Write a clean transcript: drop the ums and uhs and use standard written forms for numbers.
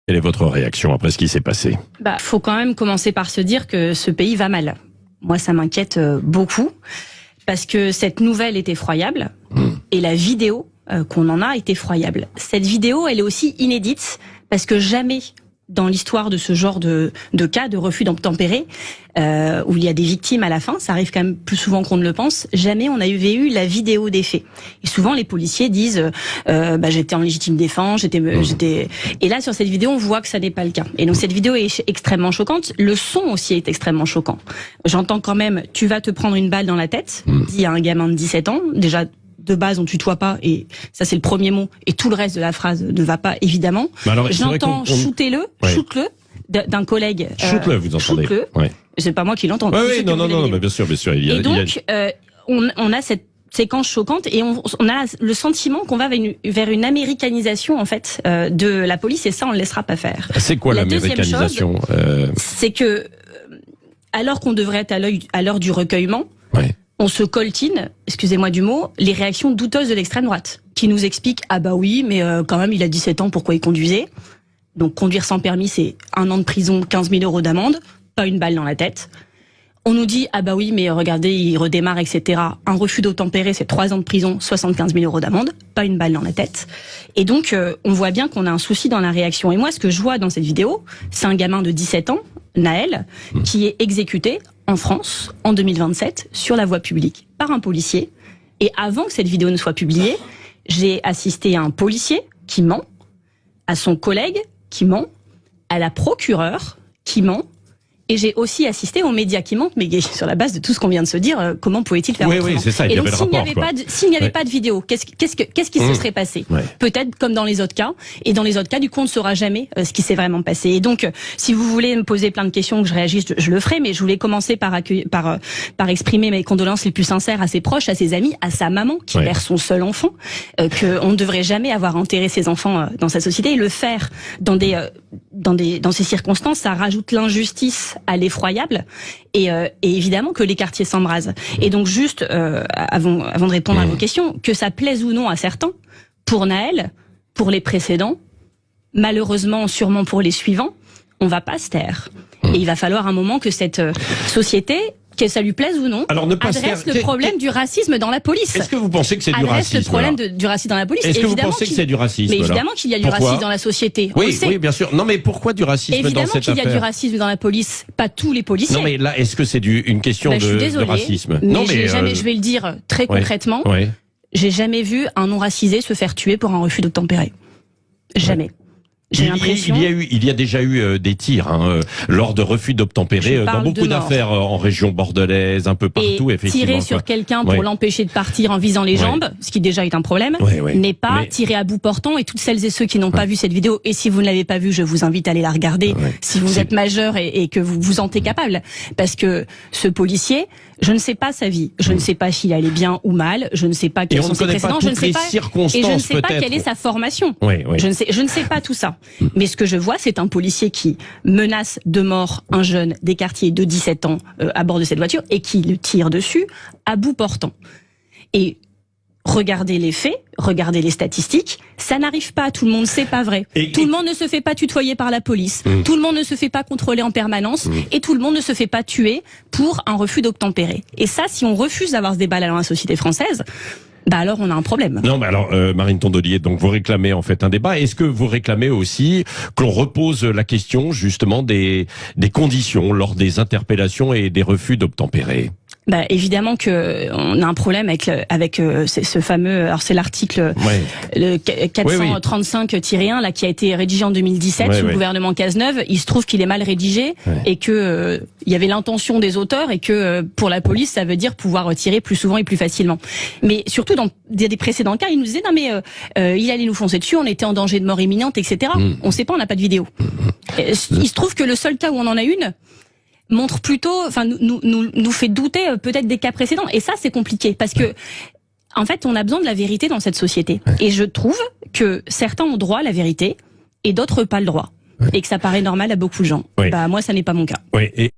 Quelle est votre réaction après ce qui s'est passé? Faut quand même commencer par se dire que ce pays va mal. Moi, ça m'inquiète beaucoup parce que cette nouvelle est effroyable et la vidéo qu'on en a est effroyable. Cette vidéo, elle est aussi inédite parce que jamais dans l'histoire de ce genre de cas de refus d'obtempérer, où il y a des victimes à la fin, ça arrive quand même plus souvent qu'on ne le pense, jamais on avait eu la vidéo des faits. Et souvent les policiers disent j'étais en légitime défense, j'étais. Et là sur cette vidéo on voit que ça n'est pas le cas. Et donc cette vidéo est extrêmement choquante. Le son aussi est extrêmement choquant. J'entends quand même tu vas te prendre une balle dans la tête, dit à un gamin de 17 ans. Déjà de base on tutoie pas et ça c'est le premier mot et tout le reste de la phrase ne va pas évidemment. J'entends shootez-le, shoot-le d'un collègue. Shoot-le, vous entendez? Shoot-le. Ouais. C'est pas moi qui l'entends. Oui, non, bien sûr. Et donc on a cette séquence choquante et on a le sentiment qu'on va vers une américanisation en fait de la police et ça on ne laissera pas faire. C'est quoi l'américanisation? C'est que alors qu'on devrait être à l'heure du recueillement. Ouais. On se coltine, excusez-moi du mot, les réactions douteuses de l'extrême droite, qui nous expliquent « Ah bah oui, mais quand même, il a 17 ans, pourquoi il conduisait ?» Donc conduire sans permis, c'est 1 an de prison, 15 000 € d'amende, pas une balle dans la tête. On nous dit « Ah bah oui, mais regardez, il redémarre, etc. » Un refus d'obtempérer, c'est 3 ans de prison, 75 000 € d'amende, pas une balle dans la tête. Et donc, on voit bien qu'on a un souci dans la réaction. Et moi, ce que je vois dans cette vidéo, c'est un gamin de 17 ans, Naël, qui est exécuté en France, en 2027, sur la voie publique, par un policier. Et avant que cette vidéo ne soit publiée, j'ai assisté à un policier qui ment, à son collègue qui ment, à la procureure qui ment, et j'ai aussi assisté aux médias qui mentent, mais sur la base de tout ce qu'on vient de se dire, comment pouvait-il faire autrement? Oui, c'est ça, il y avait le rapport. S'il n'y avait pas de vidéo, qu'est-ce qui se serait passé? Peut-être comme dans les autres cas, et dans les autres cas, du coup, on ne saura jamais ce qui s'est vraiment passé. Et donc, si vous voulez me poser plein de questions, que je réagisse, je le ferai, mais je voulais commencer par exprimer mes condoléances les plus sincères à ses proches, à ses amis, à sa maman, qui perd son seul enfant, qu'on ne devrait jamais avoir enterré ses enfants dans sa société, et le faire dans ces circonstances, ça rajoute l'injustice à l'effroyable et évidemment que les quartiers s'embrasent. Et donc juste avant de répondre à vos questions, que ça plaise ou non à certains, pour Naël, pour les précédents, malheureusement sûrement pour les suivants, on va pas se taire. Et il va falloir un moment que cette société, que ça lui plaise ou non, adresse le problème du racisme dans la police. Est-ce que vous pensez que c'est du racisme? Le problème du racisme dans la police. Est-ce que vous pensez que c'est du racisme? Mais évidemment qu'il y a du racisme dans la société. Oui, bien sûr. Non, mais pourquoi du racisme dans cette affaire? Évidemment qu'il y a du racisme dans la police. Pas tous les policiers. Non, mais là, est-ce que c'est une question de racisme? Non, mais jamais, je vais le dire très concrètement. J'ai jamais vu un non-racisé se faire tuer pour un refus d'obtempérer. Jamais. J'ai l'impression. Il y a déjà eu des tirs lors de refus d'obtempérer dans beaucoup d'affaires en région bordelaise, un peu partout, effectivement. Tirer sur quelqu'un pour l'empêcher de partir en visant les jambes, ce qui déjà est un problème, n'est pas tirer à bout portant. Et toutes celles et ceux qui n'ont pas vu cette vidéo, et si vous ne l'avez pas vue, je vous invite à aller la regarder si vous êtes majeur et que vous vous sentez capable. Parce que ce policier, je ne sais pas sa vie, je ne sais pas s'il allait bien ou mal, je ne sais pas quels sont ses précédents, je ne sais pas, et je ne sais pas quelle est sa formation. Je ne sais pas tout ça. Mais ce que je vois, c'est un policier qui menace de mort un jeune des quartiers de 17 ans à bord de cette voiture et qui le tire dessus à bout portant. Et regardez les faits, regardez les statistiques, ça n'arrive pas, tout le monde, c'est pas vrai. Tout le monde ne se fait pas tutoyer par la police, tout le monde ne se fait pas contrôler en permanence, et tout le monde ne se fait pas tuer pour un refus d'obtempérer. Et ça, si on refuse d'avoir ce débat dans la société française, alors on a un problème. Non, mais alors Marine Tondelier, donc vous réclamez en fait un débat. Est-ce que vous réclamez aussi qu'on repose la question justement des conditions lors des interpellations et des refus d'obtempérer? Évidemment que on a un problème avec ce fameux, alors c'est l'article le 435-1 là qui a été rédigé en 2017 sous le gouvernement Cazeneuve. Il se trouve qu'il est mal rédigé et que il y avait l'intention des auteurs et que pour la police ça veut dire pouvoir tirer plus souvent et plus facilement. Mais surtout dans des précédents cas, ils nous disaient non mais il allait nous foncer dessus, on était en danger de mort imminente, etc. On sait pas, on n'a pas de vidéo. Il se trouve que le seul cas où on en a une montre plutôt, nous fait douter peut-être des cas précédents. Et ça, c'est compliqué parce que, en fait, on a besoin de la vérité dans cette société. Et je trouve que certains ont droit à la vérité et d'autres pas le droit. Et que ça paraît normal à beaucoup de gens. Moi, ça n'est pas mon cas.